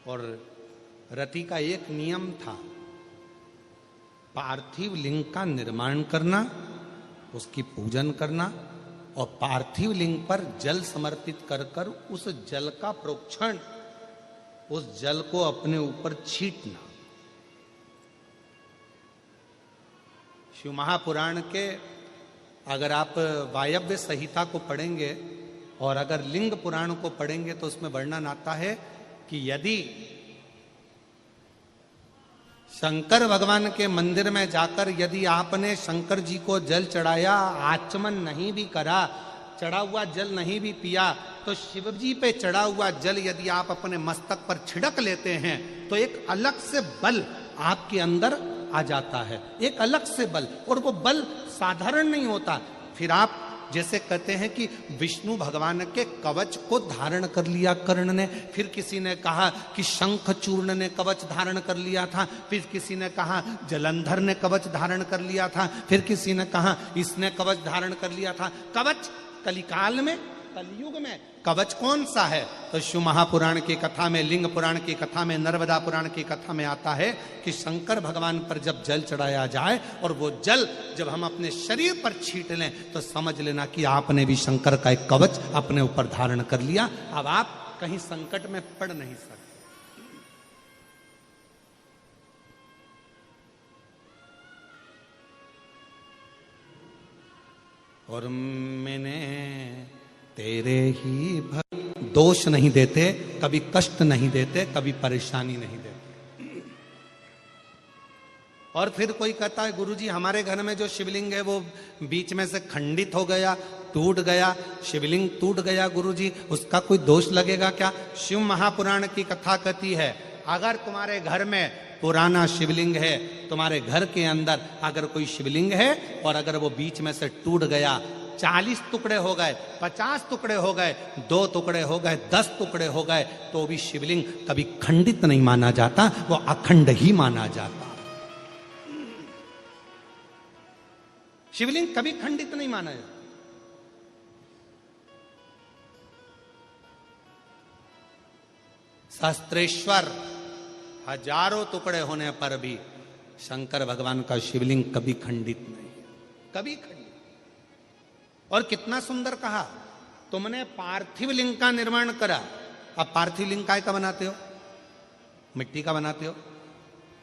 और रति का एक नियम था, पार्थिव लिंग का निर्माण करना, उसकी पूजन करना और पार्थिव लिंग पर जल समर्पित कर कर उस जल का प्रोक्षण, उस जल को अपने ऊपर छींटना। शिव महापुराण के अगर आप वायव्य संहिता को पढ़ेंगे और अगर लिंग पुराण को पढ़ेंगे तो उसमें वर्णन आता है कि यदि शंकर भगवान के मंदिर में जाकर यदि आपने शंकर जी को जल चढ़ाया, आचमन नहीं भी करा, चढ़ा हुआ जल नहीं भी पिया, तो शिव जी पे चढ़ा हुआ जल यदि आप अपने मस्तक पर छिड़क लेते हैं तो एक अलग से बल आपके अंदर आ जाता है, एक अलग से बल, और वो बल साधारण नहीं होता। फिर आप जैसे कहते हैं कि विष्णु भगवान के कवच को धारण कर लिया कर्ण ने, फिर किसी ने कहा कि शंख चूर्ण ने कवच धारण कर लिया था, फिर किसी ने कहा जलंधर ने कवच धारण कर लिया था, फिर किसी ने कहा इसने कवच धारण कर लिया था। कवच कलिकाल में, कलयुग में कवच कौन सा है? तो शिव महापुराण की कथा में, लिंग पुराण की कथा में, नर्मदा पुराण की कथा में आता है कि शंकर भगवान पर जब जल चढ़ाया जाए और वो जल जब हम अपने शरीर पर छींट लें तो समझ लेना कि आपने भी शंकर का एक कवच अपने ऊपर धारण कर लिया। अब आप कहीं संकट में पड़ नहीं सकते। और मैंने तेरे ही दोष नहीं देते, कभी कष्ट नहीं देते, कभी परेशानी नहीं देते। और फिर कोई कहता है गुरुजी हमारे घर में जो शिवलिंग है वो बीच में से खंडित हो गया, टूट गया, शिवलिंग टूट गया गुरुजी, उसका कोई दोष लगेगा क्या? शिव महापुराण की कथा कहती है अगर तुम्हारे घर में पुराना शिवलिंग है, तुम्हारे घर के अंदर अगर कोई शिवलिंग है और अगर वो बीच में से टूट गया, 40 टुकड़े हो गए, 50 टुकड़े हो गए, 2 टुकड़े हो गए, 10 टुकड़े हो गए, तो भी शिवलिंग कभी खंडित नहीं माना जाता, वो अखंड ही माना जाता। शिवलिंग कभी खंडित नहीं माना जाता। सहस्त्रेश्वर हजारों टुकड़े होने पर भी शंकर भगवान का शिवलिंग कभी खंडित नहीं, कभी खंडित। और कितना सुंदर कहा, तुमने पार्थिव लिंग का निर्माण करा। अब पार्थिव लिंग काय का बनाते हो? मिट्टी का बनाते हो,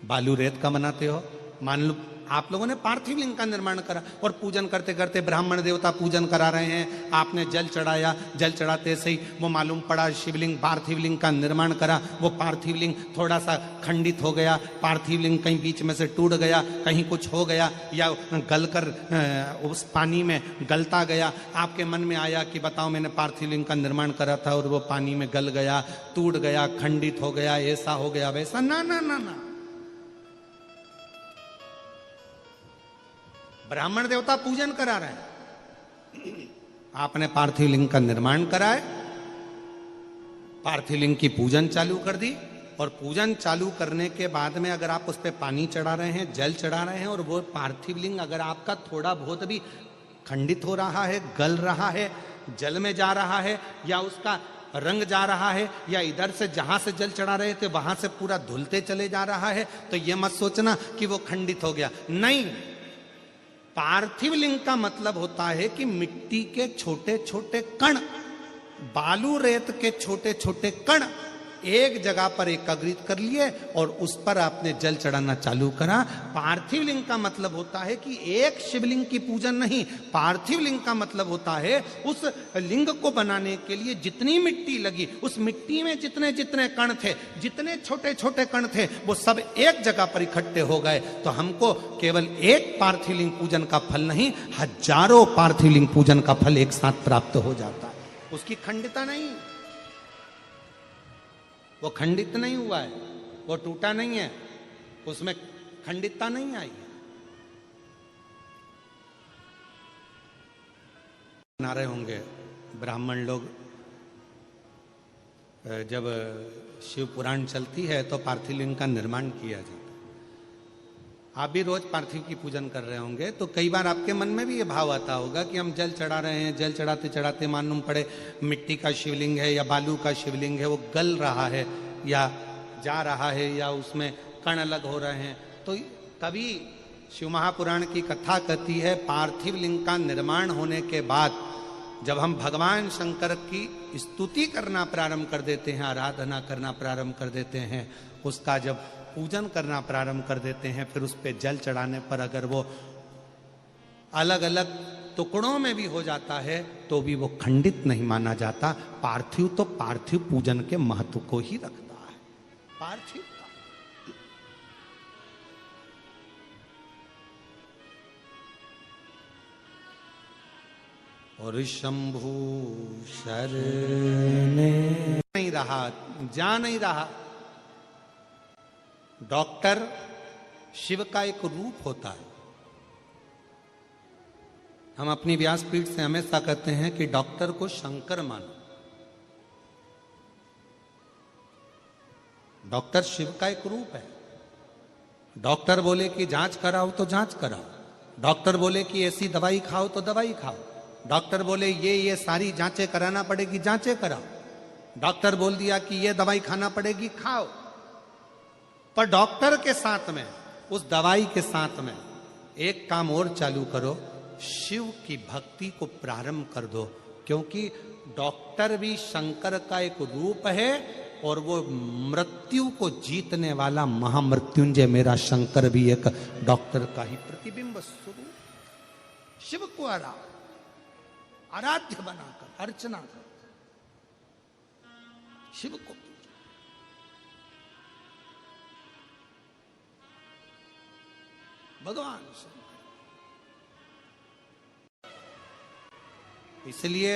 बालू रेत का बनाते हो। मान लो आप लोगों ने पार्थिव लिंग का निर्माण करा और पूजन करते करते ब्राह्मण देवता पूजन करा रहे हैं, आपने जल चढ़ाया, जल चढ़ाते से ही वो मालूम पड़ा शिवलिंग, पार्थिव लिंग का निर्माण करा, वो पार्थिव लिंग थोड़ा सा खंडित हो गया, पार्थिव लिंग कहीं बीच में से टूट गया, कहीं कुछ हो गया या गलकर उस पानी में गलता गया। आपके मन में आया कि बताओ मैंने पार्थिव लिंग का निर्माण करा था और वो पानी में गल गया, टूट गया, खंडित हो गया, ऐसा हो गया वैसा। ना ना ना ना, ब्राह्मण देवता पूजन करा रहे हैं, आपने पार्थिव लिंग का निर्माण कराए, पार्थिव लिंग की पूजन चालू कर दी और पूजन चालू करने के बाद में अगर आप उस पर पानी चढ़ा रहे हैं, जल चढ़ा रहे हैं और वो पार्थिव लिंग अगर आपका थोड़ा बहुत भी खंडित हो रहा है, गल रहा है, जल में जा रहा है या उसका रंग जा रहा है या इधर से जहां से जल चढ़ा रहे थे वहां से पूरा धुलते चले जा रहा है, तो ये मत सोचना कि वो खंडित हो गया। नहीं, पार्थिव लिंग का मतलब होता है कि मिट्टी के छोटे छोटे कण, बालू रेत के छोटे छोटे कण एक जगह पर एकत्रित कर लिए और उस पर आपने जल चढ़ाना चालू करा। पार्थिव लिंग का मतलब होता है कि एक शिवलिंग की पूजन नहीं, पार्थिव लिंग का मतलब होता है उस लिंग को बनाने के लिए जितनी मिट्टी लगी, उस मिट्टी में जितने जितने कण थे, जितने छोटे छोटे कण थे, वो सब एक जगह पर इकट्ठे हो गए। तो हमको केवल एक पार्थिव लिंग पूजन का फल नहीं, हजारों पार्थिव लिंग पूजन का फल एक साथ प्राप्त हो जाता है। उसकी खंडितता नहीं, वो खंडित नहीं हुआ है, वो टूटा नहीं है, उसमें खंडितता नहीं आई है। बना रहे होंगे ब्राह्मण लोग, जब शिव पुराण चलती है तो पार्थिव लिंग का निर्माण किया जाता है। आप भी रोज पार्थिव की पूजन कर रहे होंगे तो कई बार आपके मन में भी ये भाव आता होगा कि हम जल चढ़ा रहे हैं, जल चढ़ाते चढ़ाते मालूम पड़े मिट्टी का शिवलिंग है या बालू का शिवलिंग है वो गल रहा है या जा रहा है या उसमें कण अलग हो रहे हैं। तो कभी शिव महापुराण की कथा कहती है, पार्थिव लिंग का निर्माण होने के बाद जब हम भगवान शंकर की स्तुति करना प्रारंभ कर देते हैं, आराधना करना प्रारंभ कर देते हैं, उसका जब पूजन करना प्रारंभ कर देते हैं, फिर उस पर जल चढ़ाने पर अगर वो अलग अलग टुकड़ों में भी हो जाता है तो भी वो खंडित नहीं माना जाता। पार्थिव तो पार्थिव पूजन के महत्व को ही रखता है। पार्थिव और शंभु शरणे नहीं रहा, जा नहीं रहा। डॉक्टर शिव का एक रूप होता है। हम अपनी व्यासपीठ से हमेशा कहते हैं कि डॉक्टर को शंकर मानो। डॉक्टर शिव का एक रूप है। डॉक्टर बोले कि जांच कराओ तो जांच कराओ, डॉक्टर बोले कि ऐसी दवाई खाओ तो दवाई खाओ, डॉक्टर बोले ये सारी जांचें कराना पड़ेगी, जांचें कराओ, डॉक्टर बोल दिया कि ये दवाई खाना पड़ेगी, खाओ। पर डॉक्टर के साथ में, उस दवाई के साथ में एक काम और चालू करो, शिव की भक्ति को प्रारंभ कर दो। क्योंकि डॉक्टर भी शंकर का एक रूप है और वो मृत्यु को जीतने वाला महामृत्युंजय मेरा शंकर भी एक डॉक्टर का ही प्रतिबिंब स्वरूप। शिव को आराध्य बनाकर अर्चना कर, शिव को भगवान शंकर। इसलिए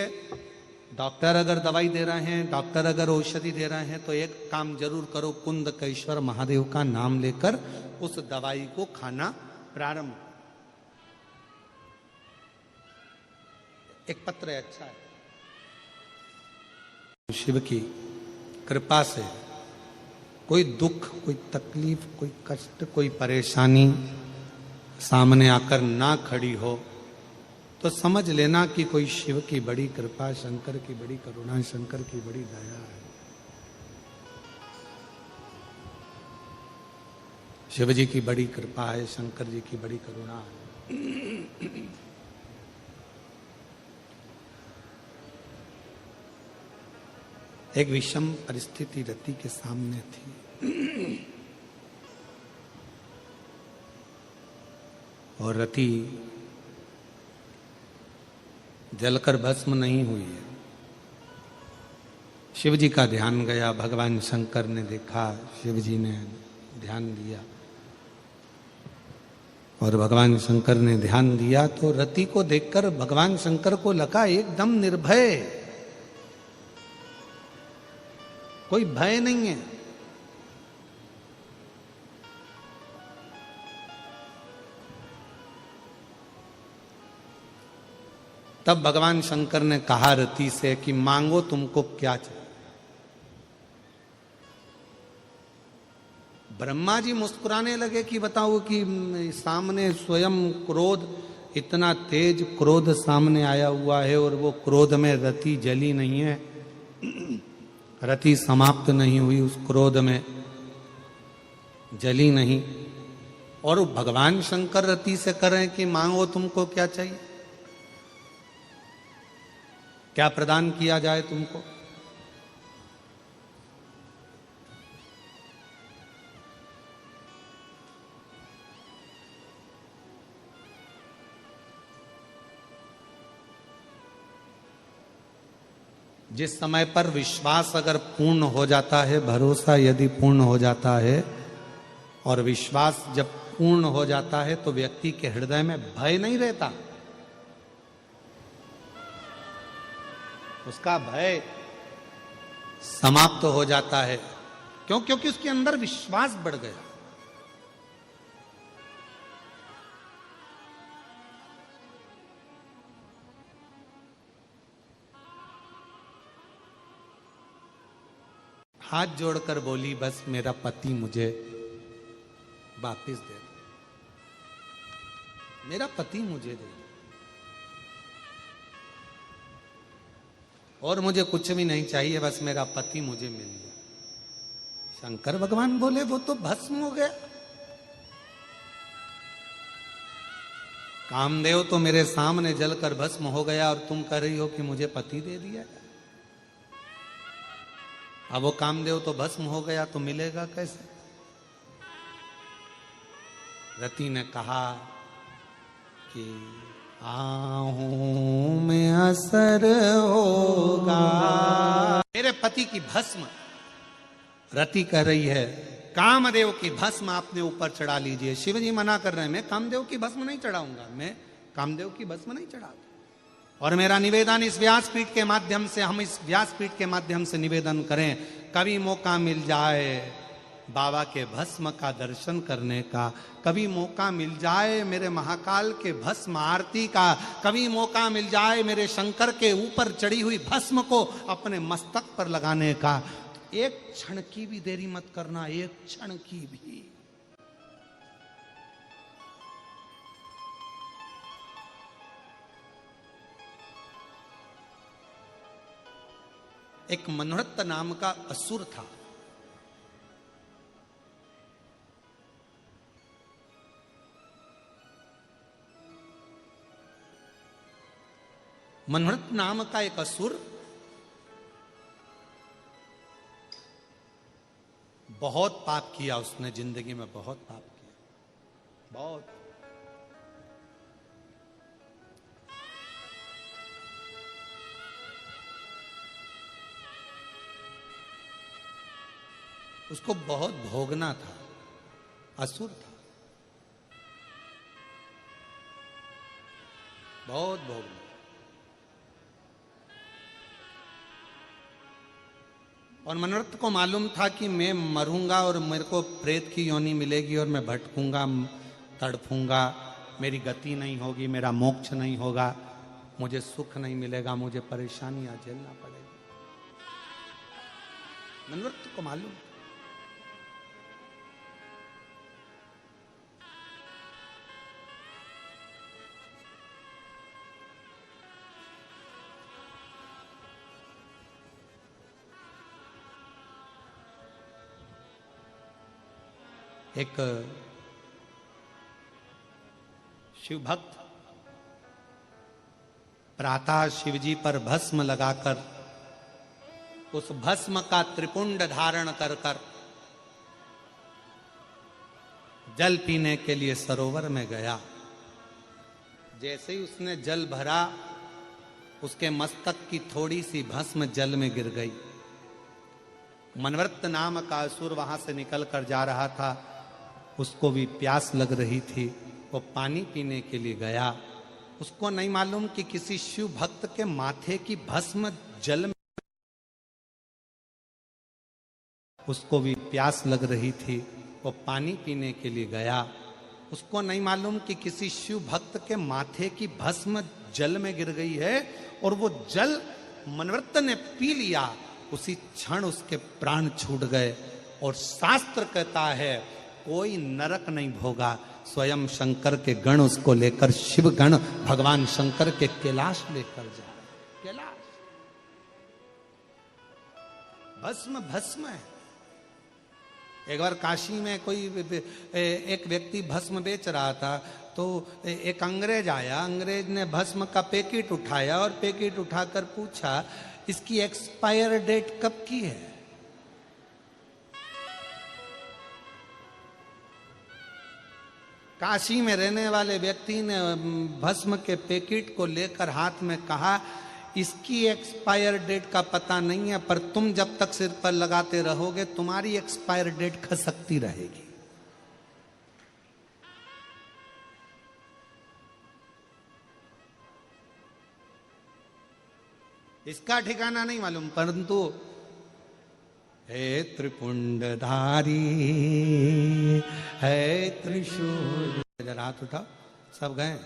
डॉक्टर अगर दवाई दे रहे हैं, डॉक्टर अगर औषधि दे रहे हैं, तो एक काम जरूर करो, कुंदकेश्वर महादेव का नाम लेकर उस दवाई को खाना प्रारंभ। एक पत्र है, अच्छा है। शिव की कृपा से कोई दुख, कोई तकलीफ, कोई कष्ट, कोई परेशानी सामने आकर ना खड़ी हो तो समझ लेना कि कोई शिव की बड़ी कृपा, शंकर की बड़ी करुणा, शंकर की बड़ी दया है। शिव जी की बड़ी कृपा है, शंकर जी की बड़ी करुणा है। एक विषम परिस्थिति रति के सामने थी और रति जलकर भस्म नहीं हुई है। शिव जी का ध्यान गया, भगवान शंकर ने देखा, शिव जी ने ध्यान दिया और भगवान शंकर ने ध्यान दिया तो रति को देखकर भगवान शंकर को लगा एकदम निर्भय, कोई भय नहीं है। तब भगवान शंकर ने कहा रति से कि मांगो तुमको क्या चाहिए। ब्रह्मा जी मुस्कुराने लगे कि बताओ कि सामने स्वयं क्रोध, इतना तेज क्रोध सामने आया हुआ है और वो क्रोध में रति जली नहीं है, रति समाप्त नहीं हुई, उस क्रोध में जली नहीं। और भगवान शंकर रति से कर रहे हैं कि मांगो तुमको क्या चाहिए, क्या प्रदान किया जाए तुमको। जिस समय पर विश्वास अगर पूर्ण हो जाता है, भरोसा यदि पूर्ण हो जाता है और विश्वास जब पूर्ण हो जाता है तो व्यक्ति के हृदय में भय नहीं रहता, उसका भय समाप्त हो जाता है। क्यों? क्योंकि उसके अंदर विश्वास बढ़ गया। हाथ जोड़कर बोली, बस मेरा पति मुझे वापिस दे दो, मेरा पति मुझे दे दो, और मुझे कुछ भी नहीं चाहिए, बस मेरा पति मुझे मिल जाए। शंकर भगवान बोले वो तो भस्म हो गया। कामदेव तो मेरे सामने जलकर भस्म हो गया और तुम कह रही हो कि मुझे पति दे दिया। अब वो कामदेव तो भस्म हो गया तो मिलेगा कैसे? रति ने कहा कि आहूं में असर होगा, मेरे पति की भस्म। रति कह रही है कामदेव की भस्म आपने ऊपर चढ़ा लीजिए। शिव जी मना कर रहे हैं, मैं कामदेव की भस्म नहीं चढ़ाऊंगा, मैं कामदेव की भस्म नहीं चढ़ाऊंगा। और मेरा निवेदन इस व्यासपीठ के माध्यम से, हम इस व्यासपीठ के माध्यम से निवेदन करें, कभी मौका मिल जाए बाबा के भस्म का दर्शन करने का, कभी मौका मिल जाए मेरे महाकाल के भस्म आरती का, कभी मौका मिल जाए मेरे शंकर के ऊपर चढ़ी हुई भस्म को अपने मस्तक पर लगाने का, एक क्षण की भी देरी मत करना, एक क्षण की भी। एक मनोरथ नाम का असुर था। मनोरथ नाम का एक असुर बहुत पाप किया उसने, जिंदगी में बहुत पाप किया, बहुत। उसको बहुत भोगना था, असुर था, बहुत भोगना। और मनोरथ को मालूम था कि मैं मरूंगा और मेरे को प्रेत की योनि मिलेगी और मैं भटकूंगा, तड़फूंगा, मेरी गति नहीं होगी, मेरा मोक्ष नहीं होगा, मुझे सुख नहीं मिलेगा, मुझे परेशानियां झेलना पड़ेगा। मनोरथ को मालूम। एक शिव भक्त प्रातः शिवजी पर भस्म लगाकर उस भस्म का त्रिपुंड धारण कर कर जल पीने के लिए सरोवर में गया। जैसे ही उसने जल भरा, उसके मस्तक की थोड़ी सी भस्म जल में गिर गई। मनोरथ नाम का असुर वहां से निकल कर जा रहा था, उसको भी प्यास लग रही थी, वो पानी पीने के लिए गया। उसको नहीं मालूम कि किसी शिव भक्त के माथे की भस्म जल में, उसको भी प्यास लग रही थी, वो पानी पीने के लिए गया। उसको नहीं मालूम कि किसी शिव भक्त के माथे की भस्म जल में गिर गई है और वो जल मनोरथ ने पी लिया। उसी क्षण उसके प्राण छूट गए। और शास्त्र कहता है कोई नरक नहीं भोगा, स्वयं शंकर के गण उसको लेकर, शिव गण भगवान शंकर के कैलाश लेकर जा रहे। कैलाश भस्म भस्म है। एक बार काशी में कोई एक व्यक्ति भस्म बेच रहा था, तो एक अंग्रेज आया। अंग्रेज ने भस्म का पैकेट उठाया और पैकेट उठाकर पूछा इसकी एक्सपायर डेट कब की है। काशी में रहने वाले व्यक्ति ने भस्म के पैकेट को लेकर हाथ में कहा इसकी एक्सपायर डेट का पता नहीं है, पर तुम जब तक सिर पर लगाते रहोगे तुम्हारी एक्सपायर डेट खसकती रहेगी। इसका ठिकाना नहीं मालूम, परंतु हे त्रिपुंडधारी है त्रिशूल। जरा हाथ उठाओ, सब गए।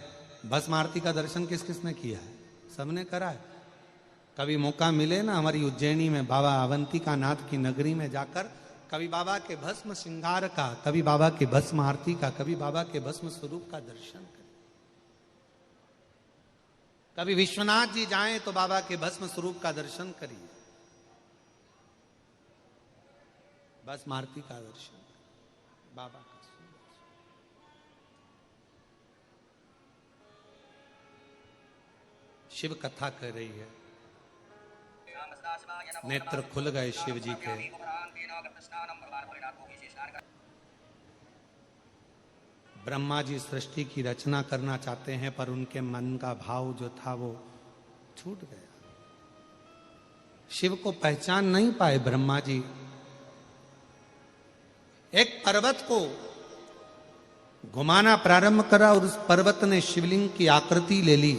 भस्म आरती का दर्शन किस किसने किया है? सबने करा है। कभी मौका मिले ना हमारी उज्जैनी में बाबा अवंतिका नाथ की नगरी में जाकर कभी बाबा के भस्म श्रृंगार का, कभी बाबा के भस्म आरती का, कभी बाबा के भस्म स्वरूप का दर्शन करें। कभी विश्वनाथ जी जाएं तो बाबा के भस्म स्वरूप का दर्शन करिए। बस मारुति का दर्शन, बाबा का। शिव कथा कर रही है, नेत्र खुल गए शिव जी के। ब्रह्मा जी सृष्टि की रचना करना चाहते हैं, पर उनके मन का भाव जो था वो छूट गया। शिव को पहचान नहीं पाए ब्रह्मा जी। एक पर्वत को घुमाना प्रारंभ करा और उस पर्वत ने शिवलिंग की आकृति ले ली।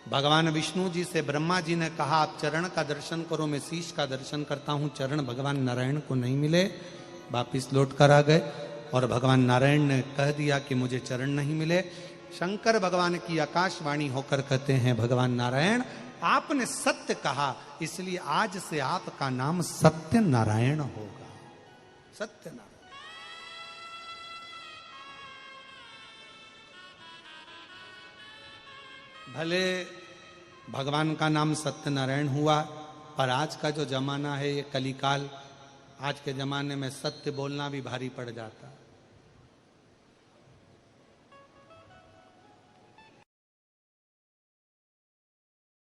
भगवान विष्णु जी से ब्रह्मा जी ने कहा, आप चरण का दर्शन करो, मैं शीश का दर्शन करता हूं। चरण भगवान नारायण को नहीं मिले, वापिस लौट कर आ गए। और भगवान नारायण ने कह दिया कि मुझे चरण नहीं मिले। शंकर भगवान की आकाशवाणी होकर कहते हैं, भगवान नारायण आपने सत्य कहा, इसलिए आज से आपका नाम सत्य नारायण होगा। सत्य नारायण। भले भगवान का नाम सत्यनारायण हुआ, पर आज का जो जमाना है ये कलिकाल, आज के जमाने में सत्य बोलना भी भारी पड़ जाता है।